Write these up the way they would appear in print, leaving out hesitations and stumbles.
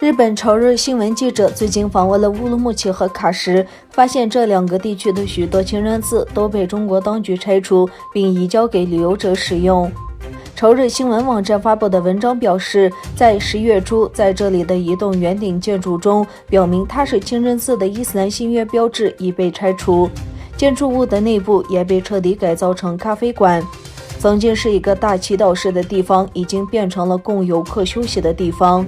日本朝日新闻记者最近访问了乌鲁木齐和喀什，发现这两个地区的许多清真寺都被中国当局拆除，并移交给旅游者使用。朝日新闻网站发布的文章表示，在10月初，在这里的一栋圆顶建筑中，表明它是清真寺的伊斯兰新月标志已被拆除，建筑物的内部也被彻底改造成咖啡馆。曾经是一个大祈祷室的地方，已经变成了供游客休息的地方。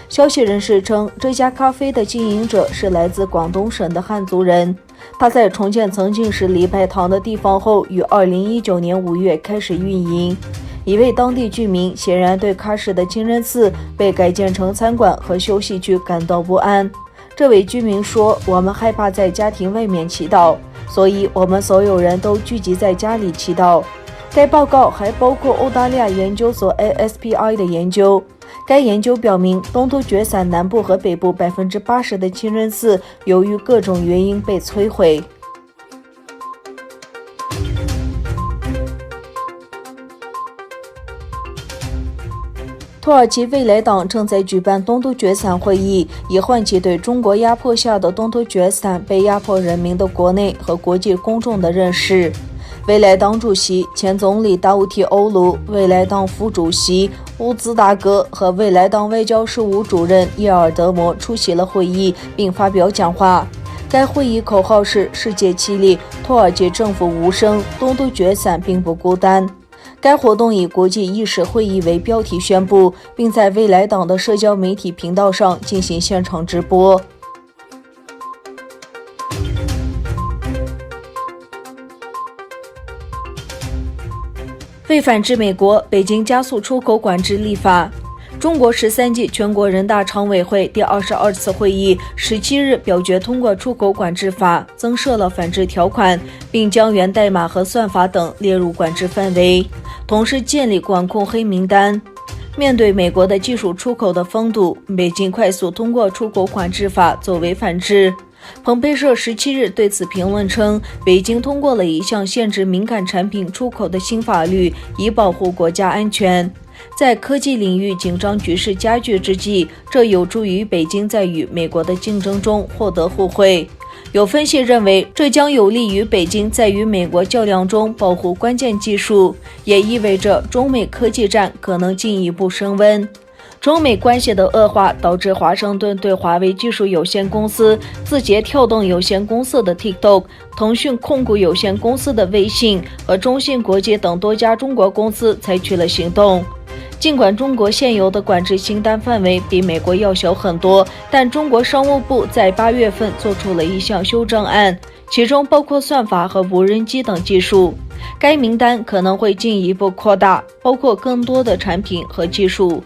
消息人士称，这家咖啡的经营者是来自广东省的汉族人。他在重建曾经是礼拜堂的地方后，于2019年5月开始运营。一位当地居民显然对喀什的清真寺被改建成餐馆和休息区感到不安。这位居民说：“我们害怕在家庭外面祈祷，所以我们所有人都聚集在家里祈祷。”该报告还包括澳大利亚研究所 ASPI 的研究。该研究表明，东突厥散南部和北部80%的清真寺由于各种原因被摧毁。土耳其未来党正在举办东突厥散会议，以唤起对中国压迫下的东突厥散被压迫人民的国内和国际公众的认识。未来党主席、前总理达乌提欧卢、未来党副主席乌兹达格和未来党外交事务主任叶尔德摩出席了会议，并发表讲话。该会议口号是“世界起立，土耳其政府无声，东突厥散并不孤单”。该活动以国际意识会议为标题宣布，并在未来党的社交媒体频道上进行现场直播。为反制美国，北京加速出口管制立法。中国13届全国人大常委会第22次会议17日表决通过出口管制法，增设了反制条款，并将源代码和算法等列入管制范围，同时建立管控黑名单。面对美国的技术出口的风度，北京快速通过出口管制法作为反制。彭佩社17日对此评论称，北京通过了一项限制敏感产品出口的新法律，以保护国家安全。在科技领域紧张局势加剧之际，这有助于北京在与美国的竞争中获得互惠。有分析认为，这将有利于北京在与美国较量中保护关键技术，也意味着中美科技战可能进一步升温。中美关系的恶化导致华盛顿对华为技术有限公司、字节跳动有限公司的 TikTok、腾讯控股有限公司的微信和中信国际等多家中国公司采取了行动。尽管中国现有的管制清单范围比美国要小很多，但中国商务部在8月份做出了一项修正案，其中包括算法和无人机等技术。该名单可能会进一步扩大，包括更多的产品和技术。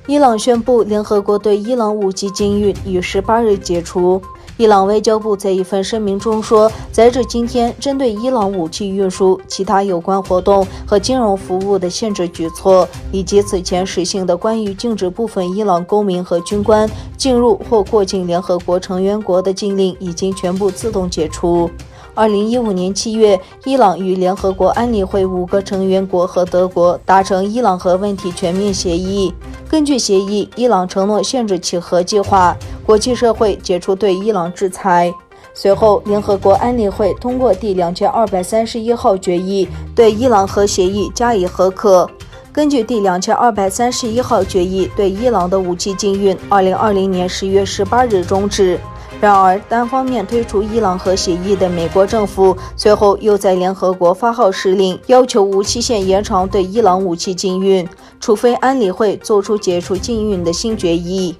伊朗宣布，联合国对伊朗武器禁运于18日解除。伊朗外交部在一份声明中说，截至今天，针对伊朗武器运输、其他有关活动和金融服务的限制举措，以及此前实行的关于禁止部分伊朗公民和军官进入或过境联合国成员国的禁令，已经全部自动解除。2015年7月，伊朗与联合国安理会5个成员国和德国达成伊朗核问题全面协议。根据协议，伊朗承诺限制其核计划，国际社会解除对伊朗制裁。随后，联合国安理会通过第2231号决议，对伊朗核协议加以核可。根据第2231号决议，对伊朗的武器禁运2020年10月18日终止。然而，单方面推出伊朗核协议的美国政府随后又在联合国发号施令，要求无期限延长对伊朗武器禁运，除非安理会做出解除禁运的新决议。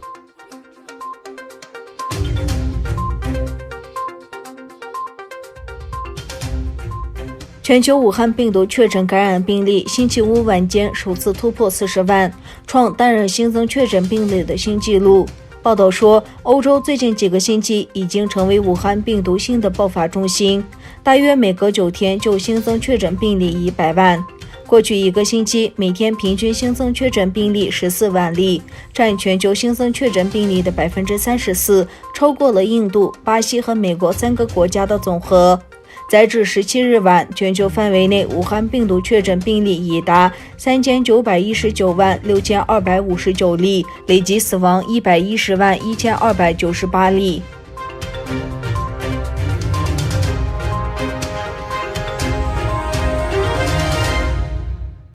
全球武汉病毒确诊感染病例星期五晚间首次突破40万，创单日新增确诊病例的新纪录。报道说，欧洲最近几个星期已经成为武汉病毒新的爆发中心，大约每隔9天就新增确诊病例100万。过去一个星期，每天平均新增确诊病例14万例，占全球新增确诊病例的34%，超过了印度、巴西和美国3个国家的总和。截至17日晚，全球范围内武汉病毒确诊病例已达3919万6259例，累计死亡110万1298例。